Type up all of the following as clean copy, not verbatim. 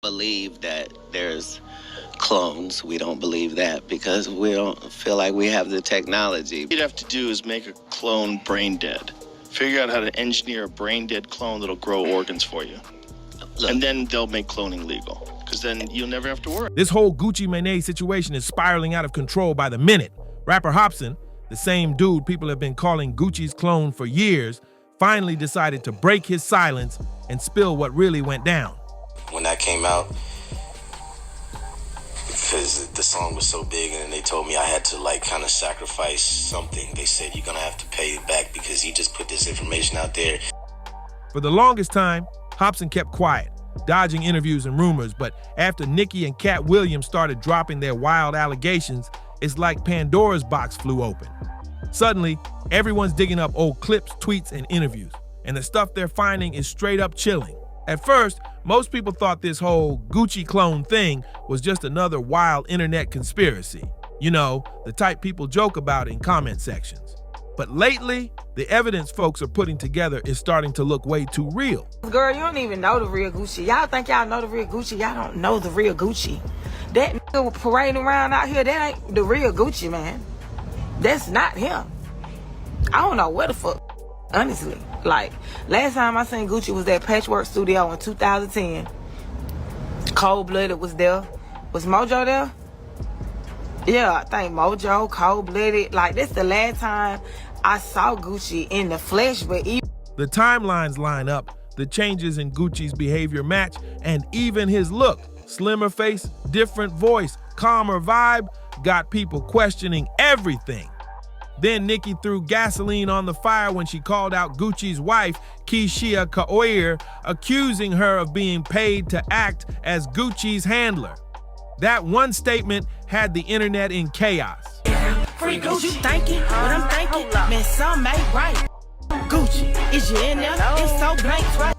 believe that there's clones. We don't believe that because we don't feel like we have the technology. What you'd have to do is make a clone brain dead. Figure out how to engineer a brain dead clone that'll grow organs for you. Look. And then they'll make cloning legal, because then you'll never have to worry. This whole Gucci Mane situation is spiraling out of control by the minute. Rapper Hopsin, the same dude people have been calling Gucci's clone for years, finally decided to break his silence and spill what really went down. When that came out, because the song was so big, and they told me I had to like kind of sacrifice something. They said, you're gonna have to pay it back because he just put this information out there. For the longest time, Hopsin kept quiet, dodging interviews and rumors, but after Nicki and Katt Williams started dropping their wild allegations, it's like Pandora's box flew open. Suddenly, everyone's digging up old clips, tweets, and interviews, and the stuff they're finding is straight up chilling. At first, most people thought this whole Gucci clone thing was just another wild internet conspiracy. You know, the type people joke about in comment sections. But lately, the evidence folks are putting together is starting to look way too real. Girl, you don't even know the real Gucci. Y'all think y'all know the real Gucci. Y'all don't know the real Gucci. That nigga parading around out here, that ain't the real Gucci, man. That's not him. I don't know where the fuck, honestly. Like, last time I seen Gucci was at Patchwork Studio in 2010. Cold Blooded was there. Was Mojo there? Yeah, I think Mojo, Cold Blooded. Like, that's the last time I saw Gucci in the flesh, but even... The timelines line up, the changes in Gucci's behavior match, and even his look. Slimmer face, different voice, calmer vibe, got people questioning everything. Then Nicki threw gasoline on the fire when she called out Gucci's wife, Keshia Kaoir, accusing her of being paid to act as Gucci's handler. That one statement had the internet in chaos. Free Gucci. You thinking what I'm thinking? Man, some ain't right. Gucci, is you in there? It's so blank, right?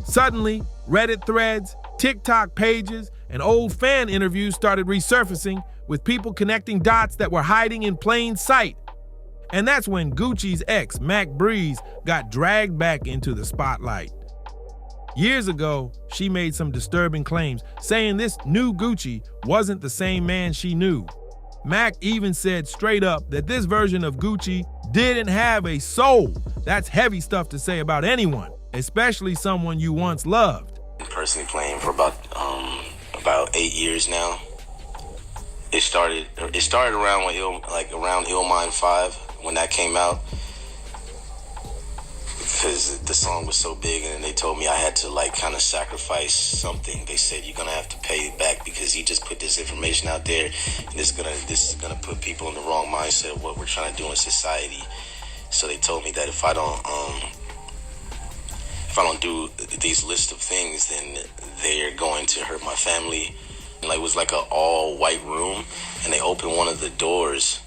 Suddenly, Reddit threads, TikTok pages, and old fan interviews started resurfacing with people connecting dots that were hiding in plain sight. And that's when Gucci's ex, Mac Breeze, got dragged back into the spotlight. Years ago, she made some disturbing claims, saying this new Gucci wasn't the same man she knew. Mac even said straight up that this version of Gucci didn't have a soul. That's heavy stuff to say about anyone, especially someone you once loved. Personally playing for about 8 years now. It started around when around Illmind 5 when that came out, because the song was so big, and they told me I had to like kind of sacrifice something. They said, you're gonna have to pay it back because he just put this information out there, and this is gonna put people in the wrong mindset of what we're trying to do in society. So they told me that if I don't do these list of things, then they're going to hurt my family. And like, it was like an all white room, and they opened one of the doors,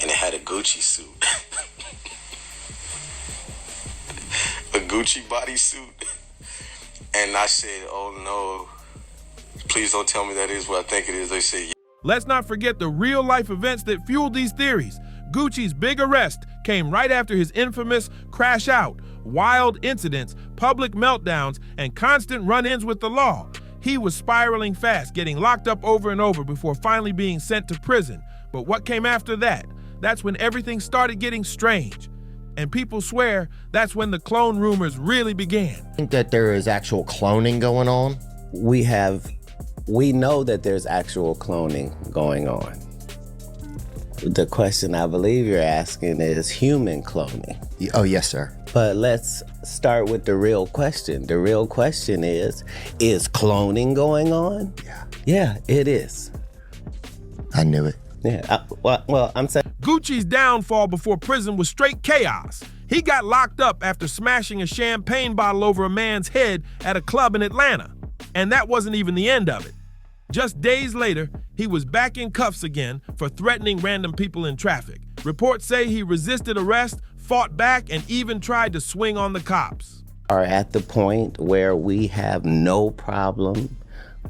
and it had a Gucci suit. A Gucci bodysuit. And I said, oh no, please don't tell me that is what I think it is. They said, yeah. Let's not forget the real life events that fueled these theories. Gucci's big arrest came right after his infamous crash out, wild incidents, public meltdowns, and constant run-ins with the law. He was spiraling fast, getting locked up over and over before finally being sent to prison. But what came after that? That's when everything started getting strange. And people swear that's when the clone rumors really began. I think that there is actual cloning going on. We know that there's actual cloning going on. The question I believe you're asking is human cloning. Oh, yes, sir. But let's start with the real question. The real question is cloning going on? Yeah. Yeah, it is. I knew it. Yeah, well, I'm saying... Gucci's downfall before prison was straight chaos. He got locked up after smashing a champagne bottle over a man's head at a club in Atlanta. And that wasn't even the end of it. Just days later, he was back in cuffs again for threatening random people in traffic. Reports say he resisted arrest, fought back, and even tried to swing on the cops. Are at the point where we have no problem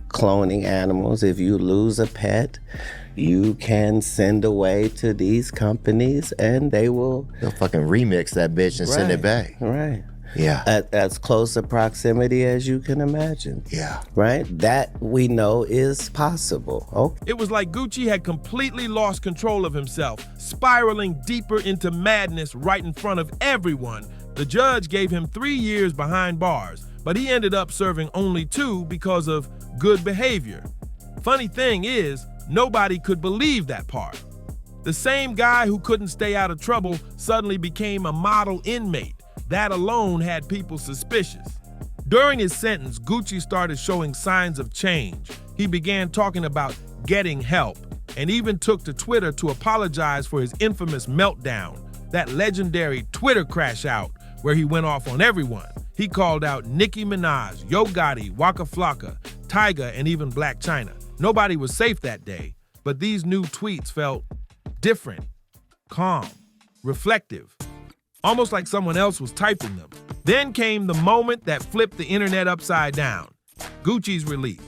cloning animals. If you lose a pet, you can send away to these companies and they'll fucking remix that bitch and send it back. Right. Yeah. At as close a proximity as you can imagine. Yeah. Right? That we know is possible. Okay. It was like Gucci had completely lost control of himself, spiraling deeper into madness right in front of everyone. The judge gave him 3 years behind bars, but he ended up serving only 2 because of good behavior. Funny thing is, nobody could believe that part. The same guy who couldn't stay out of trouble suddenly became a model inmate. That alone had people suspicious. During his sentence, Gucci started showing signs of change. He began talking about getting help and even took to Twitter to apologize for his infamous meltdown, that legendary Twitter crash out where he went off on everyone. He called out Nicki Minaj, Yo Gotti, Waka Flocka, Tyga, and even Black China. Nobody was safe that day, but these new tweets felt different, calm, reflective, almost like someone else was typing them. Then came the moment that flipped the internet upside down, Gucci's release.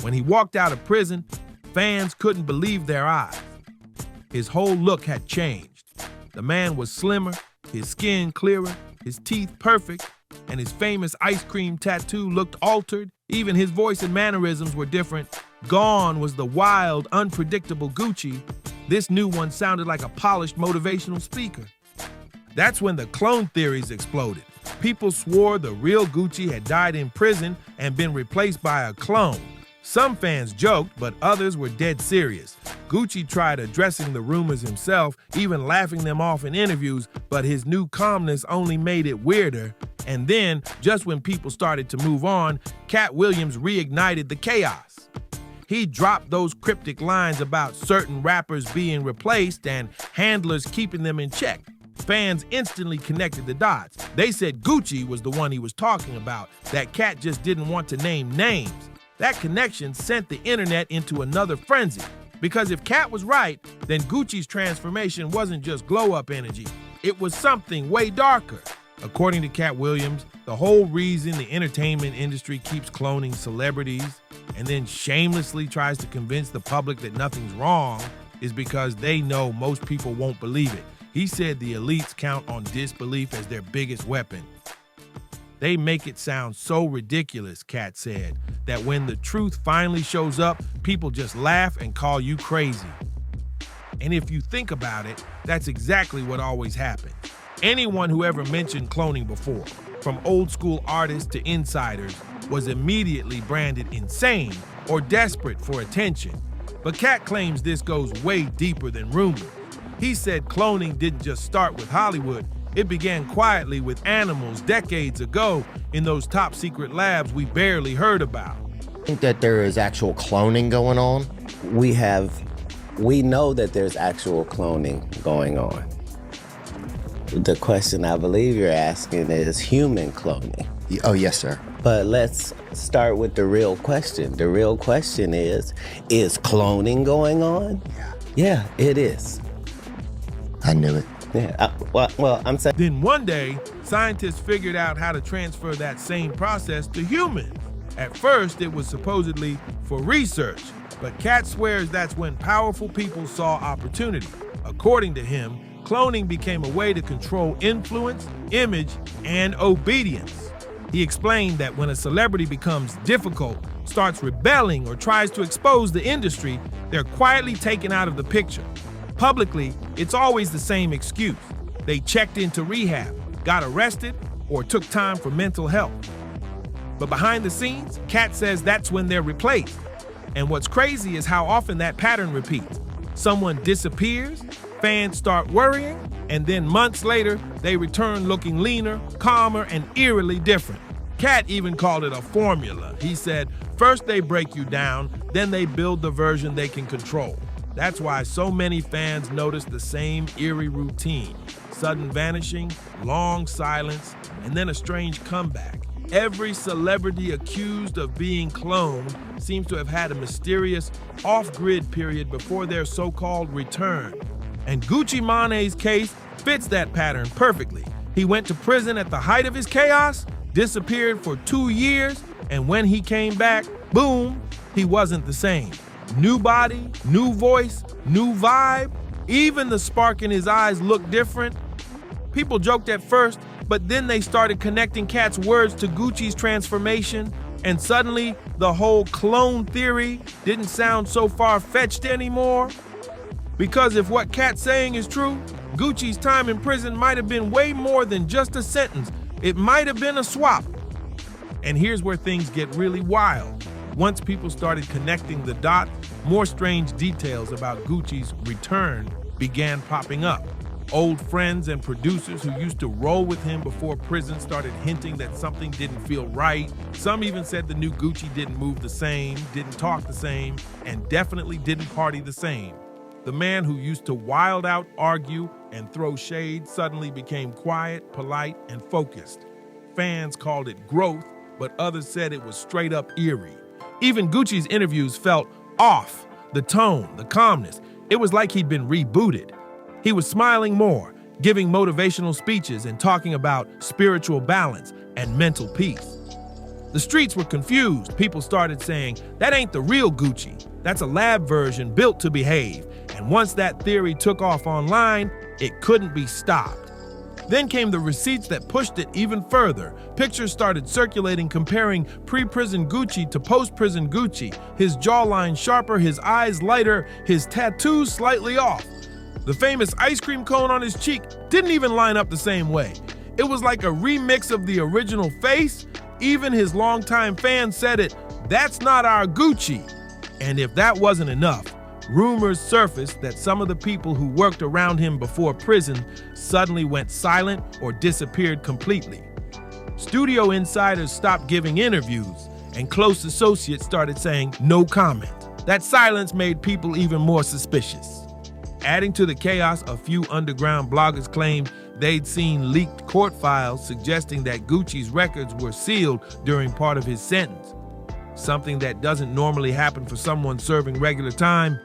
When he walked out of prison, fans couldn't believe their eyes. His whole look had changed. The man was slimmer, his skin clearer, his teeth perfect, and his famous ice cream tattoo looked altered. Even his voice and mannerisms were different. Gone was the wild, unpredictable Gucci. This new one sounded like a polished motivational speaker. That's when the clone theories exploded. People swore the real Gucci had died in prison and been replaced by a clone. Some fans joked, but others were dead serious. Gucci tried addressing the rumors himself, even laughing them off in interviews, but his new calmness only made it weirder. And then, just when people started to move on, Katt Williams reignited the chaos. He dropped those cryptic lines about certain rappers being replaced and handlers keeping them in check. Fans instantly connected the dots. They said Gucci was the one he was talking about, that Katt just didn't want to name names. That connection sent the internet into another frenzy. Because if Katt was right, then Gucci's transformation wasn't just glow-up energy. It was something way darker. According to Katt Williams, the whole reason the entertainment industry keeps cloning celebrities and then shamelessly tries to convince the public that nothing's wrong is because they know most people won't believe it. He said the elites count on disbelief as their biggest weapon. They make it sound so ridiculous, Katt said, that when the truth finally shows up, people just laugh and call you crazy. And if you think about it, that's exactly what always happened. Anyone who ever mentioned cloning before, from old school artists to insiders, was immediately branded insane or desperate for attention. But Katt claims this goes way deeper than rumors. He said cloning didn't just start with Hollywood. It began quietly with animals decades ago in those top secret labs we barely heard about. I think that there is actual cloning going on. We know that there's actual cloning going on. The question I believe you're asking is human cloning. Oh, yes, sir. But let's start with the real question. The real question is cloning going on? Yeah, it is. I knew it. Yeah, well, I'm saying. Then one day, scientists figured out how to transfer that same process to humans. At first, it was supposedly for research, but Katt swears that's when powerful people saw opportunity. According to him, cloning became a way to control influence, image, and obedience. He explained that when a celebrity becomes difficult, starts rebelling, or tries to expose the industry, they're quietly taken out of the picture. Publicly, it's always the same excuse. They checked into rehab, got arrested, or took time for mental health. But behind the scenes, Katt says that's when they're replaced. And what's crazy is how often that pattern repeats. Someone disappears, fans start worrying, and then months later, they return looking leaner, calmer, and eerily different. Katt even called it a formula. He said, first they break you down, then they build the version they can control. That's why so many fans notice the same eerie routine. Sudden vanishing, long silence, and then a strange comeback. Every celebrity accused of being cloned seems to have had a mysterious off-grid period before their so-called return. And Gucci Mane's case fits that pattern perfectly. He went to prison at the height of his chaos, disappeared for 2 years, and when he came back, boom, he wasn't the same. New body, new voice, new vibe. Even the spark in his eyes looked different. People joked at first But then they started connecting Katt's words to Gucci's transformation, and suddenly the whole clone theory didn't sound so far-fetched anymore. Because if what Katt's saying is true, Gucci's time in prison might have been way more than just a sentence. It might have been a swap. And here's where things get really wild. Once people started connecting the dots, more strange details about Gucci's return began popping up. Old friends and producers who used to roll with him before prison started hinting that something didn't feel right. Some even said the new Gucci didn't move the same, didn't talk the same, and definitely didn't party the same. The man who used to wild out, argue, and throw shade suddenly became quiet, polite, and focused. Fans called it growth, but others said it was straight up eerie. Even Gucci's interviews felt off. The tone, the calmness, it was like he'd been rebooted. He was smiling more, giving motivational speeches and talking about spiritual balance and mental peace. The streets were confused. People started saying, that ain't the real Gucci. That's a lab version built to behave. And once that theory took off online, it couldn't be stopped. Then came the receipts that pushed it even further. Pictures started circulating comparing pre-prison Gucci to post-prison Gucci. His jawline sharper, his eyes lighter, his tattoos slightly off. The famous ice cream cone on his cheek didn't even line up the same way. It was like a remix of the original face. Even his longtime fans said it, that's not our Gucci. And if that wasn't enough, rumors surfaced that some of the people who worked around him before prison suddenly went silent or disappeared completely. Studio insiders stopped giving interviews, and close associates started saying no comment. That silence made people even more suspicious. Adding to the chaos, a few underground bloggers claimed they'd seen leaked court files suggesting that Gucci's records were sealed during part of his sentence. Something that doesn't normally happen for someone serving regular time.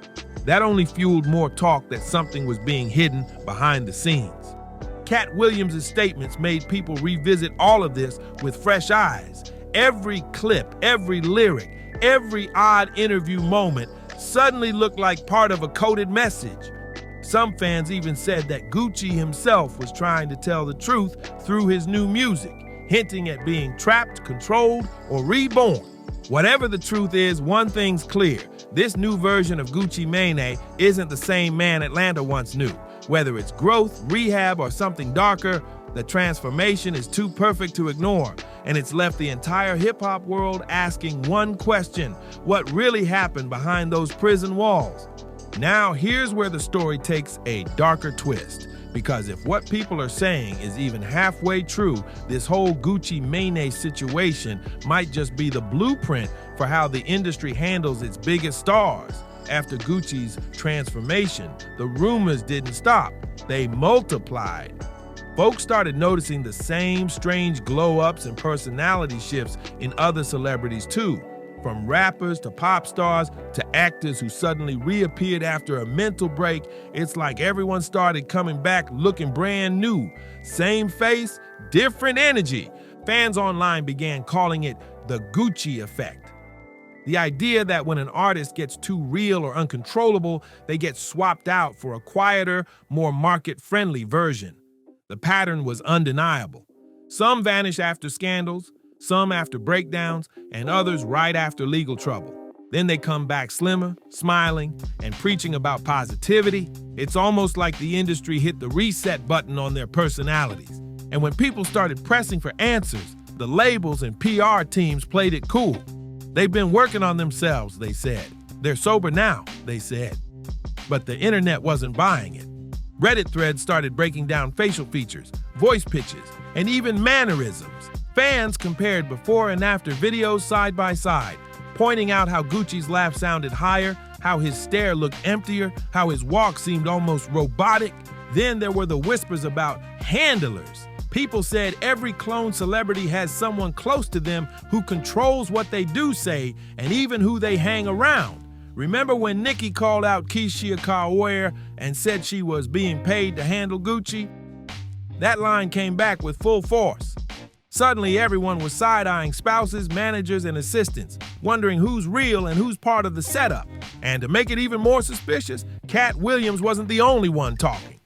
That only fueled more talk that something was being hidden behind the scenes. Katt Williams' statements made people revisit all of this with fresh eyes. Every clip, every lyric, every odd interview moment suddenly looked like part of a coded message. Some fans even said that Gucci himself was trying to tell the truth through his new music, hinting at being trapped, controlled, or reborn. Whatever the truth is, one thing's clear. This new version of Gucci Mane isn't the same man Atlanta once knew. Whether it's growth, rehab, or something darker, the transformation is too perfect to ignore. And it's left the entire hip-hop world asking one question: what really happened behind those prison walls? Now, here's where the story takes a darker twist. Because if what people are saying is even halfway true, this whole Gucci Mane situation might just be the blueprint for how the industry handles its biggest stars. After Gucci's transformation, the rumors didn't stop. They multiplied. Folks started noticing the same strange glow-ups and personality shifts in other celebrities too. From rappers to pop stars to actors who suddenly reappeared after a mental break, it's like everyone started coming back looking brand new. Same face, different energy. Fans online began calling it the Gucci effect. The idea that when an artist gets too real or uncontrollable, they get swapped out for a quieter, more market-friendly version. The pattern was undeniable. Some vanish after scandals, some after breakdowns, and others right after legal trouble. Then they come back slimmer, smiling, and preaching about positivity. It's almost like the industry hit the reset button on their personalities. And when people started pressing for answers, the labels and PR teams played it cool. They've been working on themselves, they said. They're sober now, they said. But the internet wasn't buying it. Reddit threads started breaking down facial features, voice pitches, and even mannerisms. Fans compared before and after videos side by side, pointing out how Gucci's laugh sounded higher, how his stare looked emptier, how his walk seemed almost robotic. Then there were the whispers about handlers. People said every clone celebrity has someone close to them who controls what they do say and even who they hang around. Remember when Nicki called out Keisha Cole and said she was being paid to handle Gucci? That line came back with full force. Suddenly, everyone was side-eyeing spouses, managers, and assistants, wondering who's real and who's part of the setup. And to make it even more suspicious, Katt Williams wasn't the only one talking.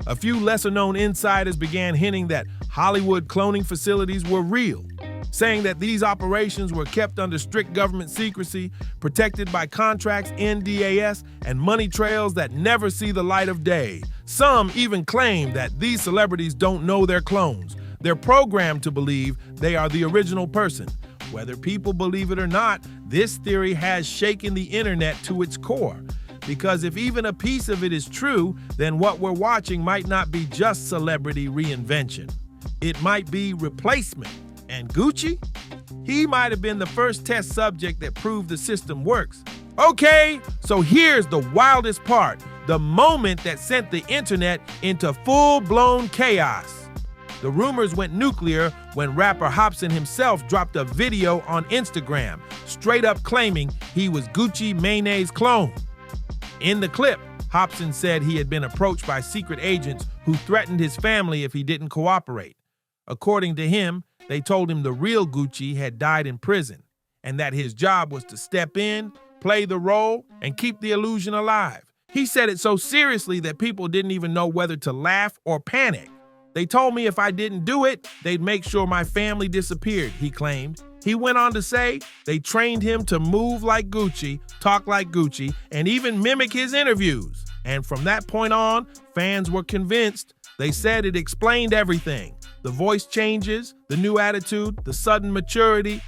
A few lesser-known insiders began hinting that Hollywood cloning facilities were real, saying that these operations were kept under strict government secrecy, protected by contracts, NDAS, and money trails that never see the light of day. Some even claim that these celebrities don't know their clones. They're programmed to believe they are the original person. Whether people believe it or not, this theory has shaken the internet to its core. Because if even a piece of it is true, then what we're watching might not be just celebrity reinvention. It might be replacement. And Gucci? He might have been the first test subject that proved the system works. Okay, so here's the wildest part, the moment that sent the internet into full-blown chaos. The rumors went nuclear when rapper Hopsin himself dropped a video on Instagram, straight up claiming he was Gucci Mane's clone. In the clip, Hopsin said he had been approached by secret agents who threatened his family if he didn't cooperate. According to him, they told him the real Gucci had died in prison and that his job was to step in, play the role, and keep the illusion alive. He said it so seriously that people didn't even know whether to laugh or panic. They told me if I didn't do it, they'd make sure my family disappeared, he claimed. He went on to say they trained him to move like Gucci, talk like Gucci, and even mimic his interviews. And from that point on, fans were convinced. They said it explained everything. The voice changes, the new attitude, the sudden maturity.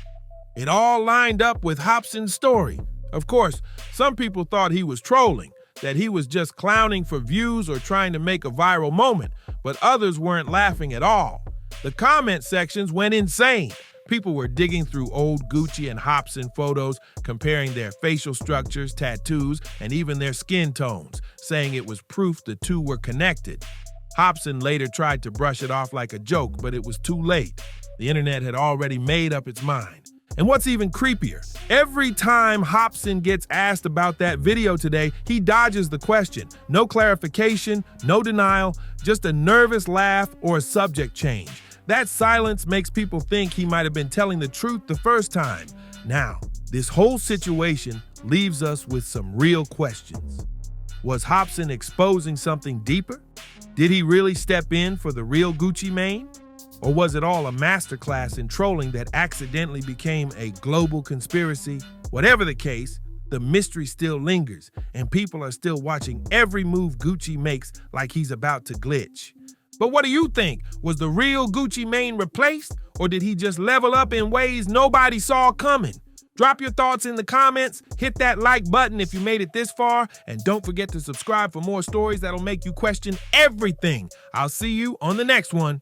It all lined up with Hopsin's story. Of course, some people thought he was trolling, that he was just clowning for views or trying to make a viral moment, but others weren't laughing at all. The comment sections went insane. People were digging through old Gucci and Hopsin photos, comparing their facial structures, tattoos, and even their skin tones, saying it was proof the two were connected. Hopsin later tried to brush it off like a joke, but it was too late. The internet had already made up its mind. And what's even creepier, every time Hopsin gets asked about that video today, he dodges the question. No clarification, no denial, just a nervous laugh or a subject change. That silence makes people think he might have been telling the truth the first time. Now, this whole situation leaves us with some real questions. Was Hopsin exposing something deeper? Did he really step in for the real Gucci Mane? Or was it all a masterclass in trolling that accidentally became a global conspiracy? Whatever the case, the mystery still lingers, and people are still watching every move Gucci makes like he's about to glitch. But what do you think? Was the real Gucci Mane replaced, or did he just level up in ways nobody saw coming? Drop your thoughts in the comments, hit that like button if you made it this far, and don't forget to subscribe for more stories that'll make you question everything. I'll see you on the next one.